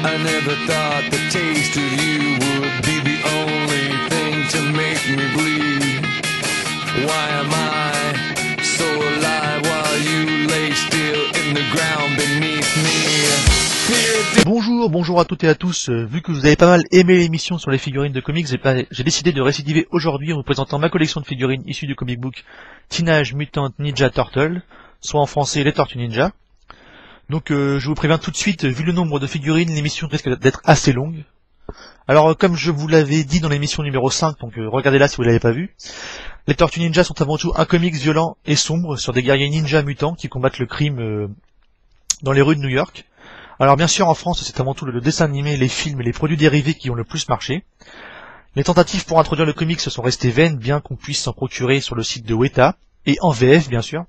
I never thought the taste of you would be the only thing to make me bleed. Why am I so alive while you lay still in the ground beneath me? Bonjour à toutes et à tous. Vu que vous avez pas mal aimé l'émission sur les figurines de comics, j'ai décidé de récidiver aujourd'hui en vous présentant ma collection de figurines issues du comic book Teenage Mutant Ninja Turtle, soit en français les Tortues Ninja. Donc je vous préviens tout de suite, vu le nombre de figurines, l'émission risque d'être assez longue. Alors comme je vous l'avais dit dans l'émission numéro 5, donc regardez-la si vous l'avez pas vu, les Tortues Ninja sont avant tout un comics violent et sombre sur des guerriers ninja mutants qui combattent le crime dans les rues de New York. Alors bien sûr en France c'est avant tout le dessin animé, les films et les produits dérivés qui ont le plus marché. Les tentatives pour introduire le comics se sont restées vaines, bien qu'on puisse s'en procurer sur le site de Weta, et en VF bien sûr.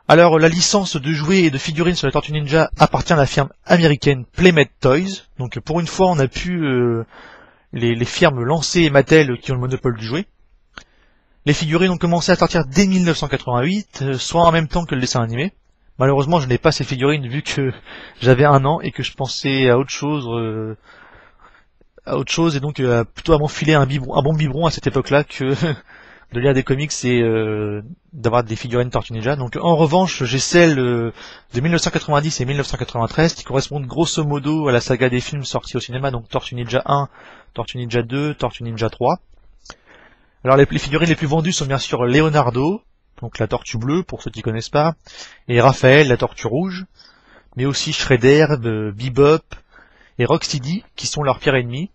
Alors la licence de jouets et de figurines sur les Tortues Ninja appartient à la firme américaine Playmate Toys. Donc pour une fois on a pu les firmes Lancé et Mattel qui ont le monopole du jouet. Les figurines ont commencé à sortir dès 1988, soit en même temps que le dessin animé. Malheureusement je n'ai pas ces figurines vu que j'avais 1 an et que je pensais à autre chose et donc plutôt à m'enfiler un bon biberon à cette époque-là que de lire des comics et d'avoir des figurines Tortues Ninja. Donc en revanche, j'ai celles de 1990 et 1993 qui correspondent grosso modo à la saga des films sortis au cinéma, donc Tortues Ninja 1, Tortues Ninja 2, Tortues Ninja 3. Alors les figurines les plus vendues sont bien sûr Leonardo, donc la tortue bleue pour ceux qui connaissent pas, et Raphaël, la tortue rouge, mais aussi Shredder, Bebop et Rocksteady qui sont leurs pires ennemis.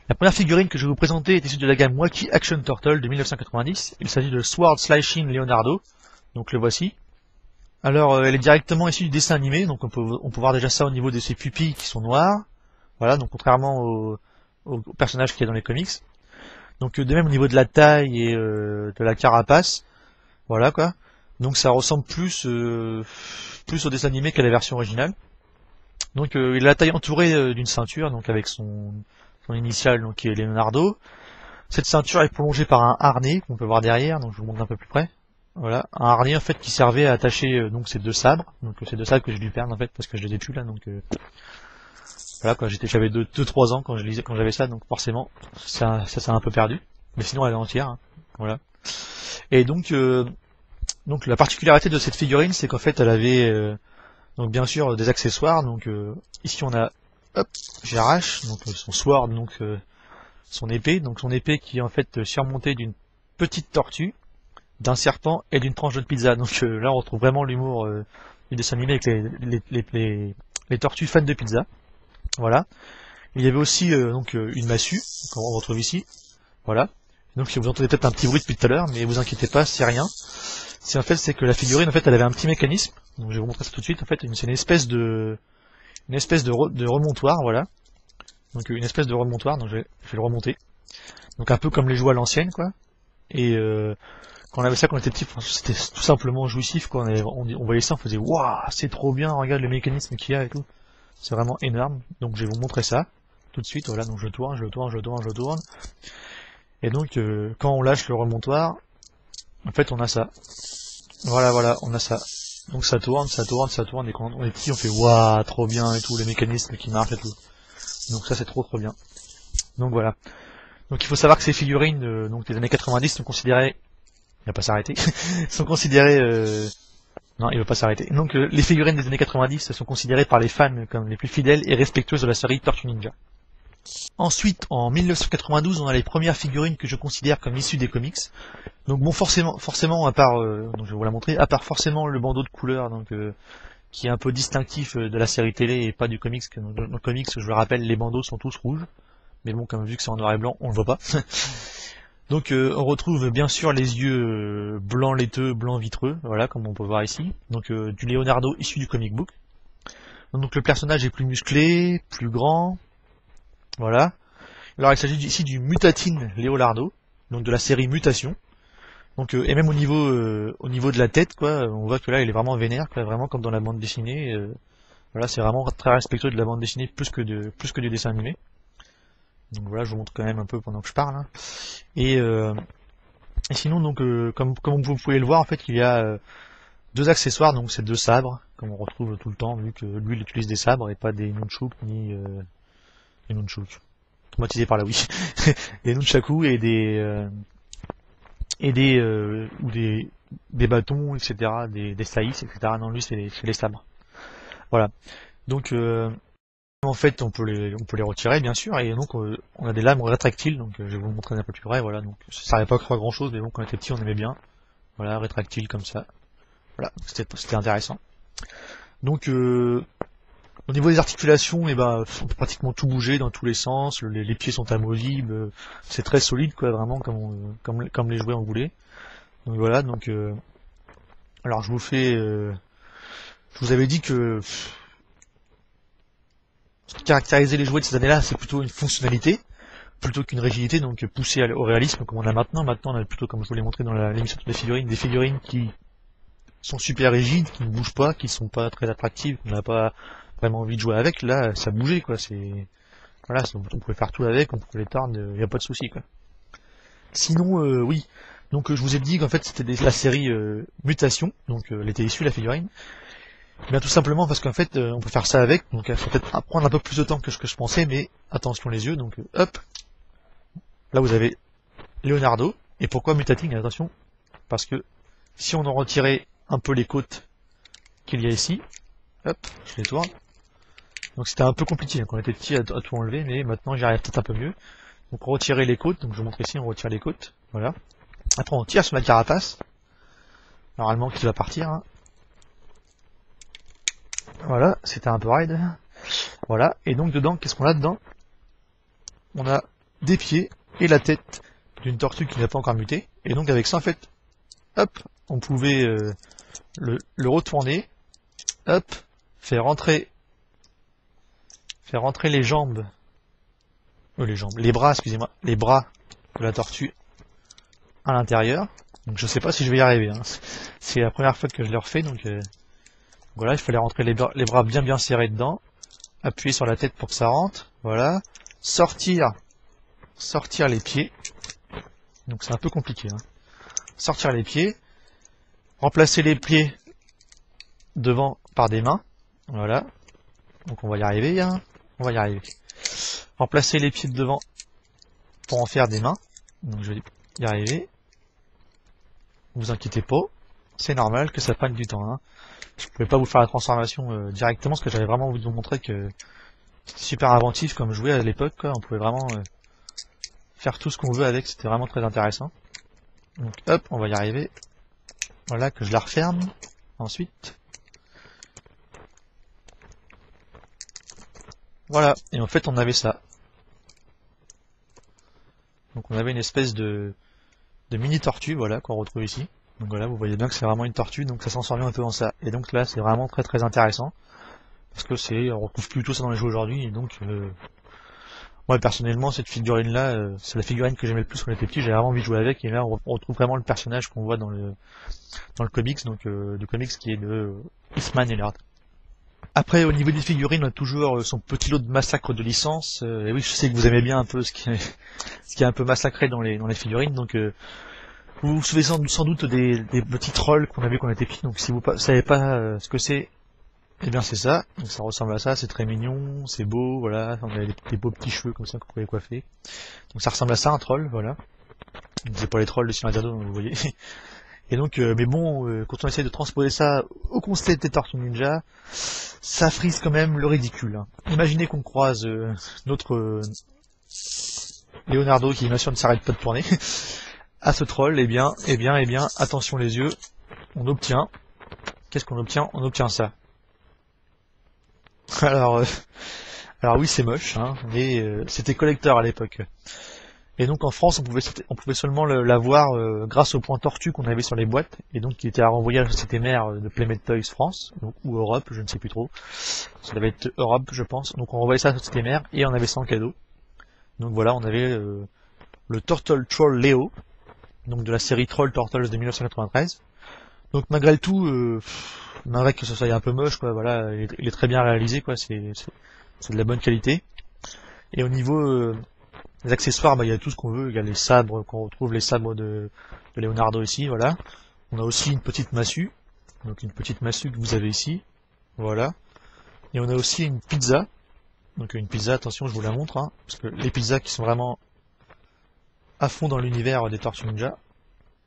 La première figurine que je vais vous présenter est issue de la gamme Wacky Action Turtle de 1990. Il s'agit de Sword Slashing Leonardo, donc le voici. Alors elle est directement issue du dessin animé, donc on peut voir déjà ça au niveau de ses pupilles qui sont noires. Voilà, donc contrairement au personnage qu'il y a dans les comics. Donc de même au niveau de la taille et de la carapace, voilà quoi. Donc ça ressemble plus au dessin animé qu'à la version originale. Donc il a la taille entourée d'une ceinture, donc avec son initiale, donc qui est Leonardo. Cette ceinture est prolongée par un harnais qu'on peut voir derrière, donc je vous montre un peu plus près. Voilà, un harnais en fait qui servait à attacher donc ces deux sabres. Donc ces deux sabres que j'ai dû perdre en fait parce que je les ai plus là. Donc voilà quoi, j'avais 2-3 ans quand j'avais ça, donc forcément ça s'est un peu perdu. Mais sinon elle est entière. Hein. Voilà. Et donc la particularité de cette figurine, c'est qu'en fait elle avait donc bien sûr des accessoires. Donc ici on a, hop, j'arrache donc son sword, donc son épée qui est en fait surmontée d'une petite tortue, d'un serpent et d'une tranche de pizza. Donc là on retrouve vraiment l'humour du dessin animé avec les tortues fans de pizza. Voilà. Il y avait aussi donc une massue qu'on retrouve ici. Voilà. Donc vous entendez peut-être un petit bruit depuis tout à l'heure, mais vous inquiétez pas, c'est rien. C'est que la figurine en fait elle avait un petit mécanisme. Donc je vais vous montrer ça tout de suite. En fait c'est une espèce de remontoir, voilà. Donc une espèce de remontoir, donc je vais le remonter. Donc un peu comme les jouets à l'ancienne, quoi. Et quand on avait ça quand on était petit, c'était tout simplement jouissif, quoi. On voyait ça, on faisait waouh, c'est trop bien, regarde le mécanisme qu'il y a et tout. C'est vraiment énorme. Donc je vais vous montrer ça tout de suite. Voilà, donc je tourne. Et donc quand on lâche le remontoir, en fait on a ça. Voilà, on a ça. Donc ça tourne, et quand on est petit on fait waouh, trop bien et tout, les mécanismes qui marchent et tout. Donc ça c'est trop bien. Donc voilà. Donc il faut savoir que ces figurines donc des années 90 sont considérées, il va pas s'arrêter, sont considérées non, il va pas s'arrêter. Donc les figurines des années 90 sont considérées par les fans comme les plus fidèles et respectueuses de la série Tortues Ninja. Ensuite, en 1992, on a les premières figurines que je considère comme issues des comics. Donc bon, forcément, à part, donc je vais vous la montrer, à part forcément le bandeau de couleur, donc qui est un peu distinctif de la série télé et pas du comics. Dans le comics, je le rappelle, les bandeaux sont tous rouges, mais bon, comme vu que c'est en noir et blanc, on le voit pas. Donc on retrouve bien sûr les yeux blancs laiteux, blancs vitreux, voilà, comme on peut voir ici. Donc du Leonardo issu du comic book. Donc le personnage est plus musclé, plus grand. Voilà. Alors il s'agit ici du Mutatine Leonardo, donc de la série Mutation. Donc et même au niveau de la tête, quoi, on voit que là il est vraiment vénère, quoi, vraiment comme dans la bande dessinée. Voilà, c'est vraiment très respectueux de la bande dessinée plus que du dessin animé. Donc voilà, je vous montre quand même un peu pendant que je parle. Hein. Et sinon donc comme vous pouvez le voir, en fait il y a deux accessoires, donc c'est deux sabres, comme on retrouve tout le temps, vu que lui il utilise des sabres et pas des nunchuks ni des nunchuks. Traumatisé par la Wii. Des nunchakus et des bâtons, etc., des saïs, etc. Non, lui c'est les sabres. Voilà. Donc en fait on peut les retirer bien sûr, et donc on a des lames rétractiles, donc je vais vous montrer un peu plus près. Voilà, donc ça servait pas à grand chose, mais bon, quand on était petit on aimait bien. Voilà, rétractile comme ça. Voilà, c'était intéressant. Donc au niveau des articulations, et ben on peut pratiquement tout bouger dans tous les sens, les pieds sont amovibles, c'est très solide quoi, vraiment comme les jouets on voulait. Donc voilà, donc alors je vous avais dit que ce qui caractérisait les jouets de ces années-là, c'est plutôt une fonctionnalité plutôt qu'une rigidité, donc poussée au réalisme comme on a maintenant. Maintenant on a plutôt, comme je vous l'ai montré dans l'émission des figurines qui sont super rigides, qui ne bougent pas, qui sont pas très attractives, qu'on n'a pas vraiment envie de jouer avec. Là ça bougeait quoi, voilà, on pouvait faire tout avec, on pouvait les tordre, il n'y a pas de souci quoi. Sinon oui, donc je vous ai dit qu'en fait c'était la série Mutation, donc elle était issue la figurine. Bien tout simplement parce qu'en fait on peut faire ça avec, donc ça va peut-être prendre un peu plus de temps que ce que je pensais, mais attention les yeux, donc hop, là vous avez Leonardo. Et pourquoi mutating? Attention, parce que si on en retirait un peu les côtes qu'il y a ici, hop, je les tourne. Donc c'était un peu compliqué quand on était petit à tout enlever, mais maintenant j'y arrive peut-être un peu mieux. Donc on retire les côtes, donc je vous montre ici, on retire les côtes, voilà. Après on tire sur la carapace, normalement qui va partir, hein. Voilà, c'était un peu raide. Voilà, et donc dedans, qu'est-ce qu'on a dedans? On a des pieds et la tête d'une tortue qui n'a pas encore muté. Et donc avec ça, en fait, hop, on pouvait le retourner, hop, faire rentrer les jambes, les bras, excusez-moi, les bras de la tortue à l'intérieur. Donc je sais pas si je vais y arriver, hein. C'est la première fois que je le refais, donc voilà, il fallait rentrer les bras bien serrés dedans, appuyer sur la tête pour que ça rentre, voilà, sortir les pieds, donc c'est un peu compliqué, hein. Sortir les pieds, remplacer les pieds devant par des mains, voilà, donc on va y arriver, hein. On va y arriver. Remplacer les pieds de devant pour en faire des mains, donc je vais y arriver, vous inquiétez pas, c'est normal que ça prenne du temps, hein. Je pouvais pas vous faire la transformation directement parce que j'avais vraiment envie de vous montrer que c'était super inventif comme jouet à l'époque, quoi. On pouvait vraiment faire tout ce qu'on veut avec, c'était vraiment très intéressant. Donc hop, on va y arriver. Voilà, que je la referme ensuite. Voilà, et en fait on avait ça. Donc on avait une espèce de mini tortue, voilà, qu'on retrouve ici. Donc voilà, vous voyez bien que c'est vraiment une tortue, donc ça s'en sort bien un peu en ça. Et donc là, c'est vraiment très intéressant, parce que on retrouve plutôt ça dans les jeux aujourd'hui, et donc moi personnellement, cette figurine-là, c'est la figurine que j'aimais le plus quand j'étais petit, j'avais vraiment envie de jouer avec, et là on retrouve vraiment le personnage qu'on voit dans le comics, donc du comics qui est de Eastman et Laird. Après, au niveau des figurines, on a toujours son petit lot de massacre de licence, et oui, je sais que vous aimez bien un peu ce qui est un peu massacré dans les figurines, donc vous vous souvenez sans doute des petits trolls qu'on avait quand on était petit, donc si vous savez pas ce que c'est, eh bien c'est ça, donc ça ressemble à ça, c'est très mignon, c'est beau, voilà, on a des beaux petits cheveux comme ça qu'on pouvait coiffer, donc ça ressemble à ça un troll, voilà, donc c'est pas les trolls de Sinazado, vous voyez, et donc, mais bon, quand on essaie de transposer ça au concept des Tortues Ninja, ça frise quand même le ridicule, hein. Imaginez qu'on croise notre Leonardo qui bien sûr ne s'arrête pas de tourner, à ce troll, eh bien, attention les yeux, on obtient, qu'est-ce qu'on obtient? On obtient ça. Alors oui c'est moche, hein, mais c'était collector à l'époque. Et donc en France on pouvait seulement l'avoir grâce au point tortue qu'on avait sur les boîtes, et donc qui était à renvoyer à la société mère de Playmate Toys France, donc, ou Europe, je ne sais plus trop. Ça devait être Europe je pense, donc on renvoyait ça à la société mère, et on avait ça en cadeau. Donc voilà, on avait le Turtle Troll Leo, donc de la série Troll Turtles de 1993. Donc malgré le tout, malgré que ça soit un peu moche, quoi, voilà, il est très bien réalisé, quoi, c'est de la bonne qualité. Et au niveau des accessoires, bah il y a tout ce qu'on veut, il y a les sabres qu'on retrouve, les sabres de Leonardo ici, voilà. On a aussi une petite massue, donc une petite massue que vous avez ici, Voilà. Et on a aussi une pizza. Donc une pizza, attention, je vous la montre, hein, parce que les pizzas qui sont vraiment à fond dans l'univers des Tortues Ninja.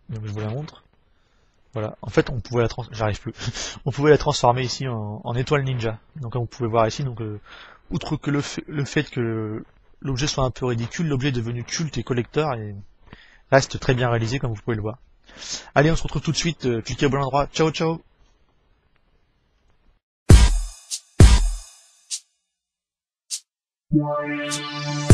Donc je vous la montre. Voilà. En fait, on pouvait la j'arrive plus. On pouvait la transformer ici en étoile ninja. Donc comme vous pouvez voir ici, donc outre que le fait que l'objet soit un peu ridicule, l'objet est devenu culte et collector et reste très bien réalisé comme vous pouvez le voir. Allez, on se retrouve tout de suite, cliquez au bon endroit. Ciao ciao. Ouais.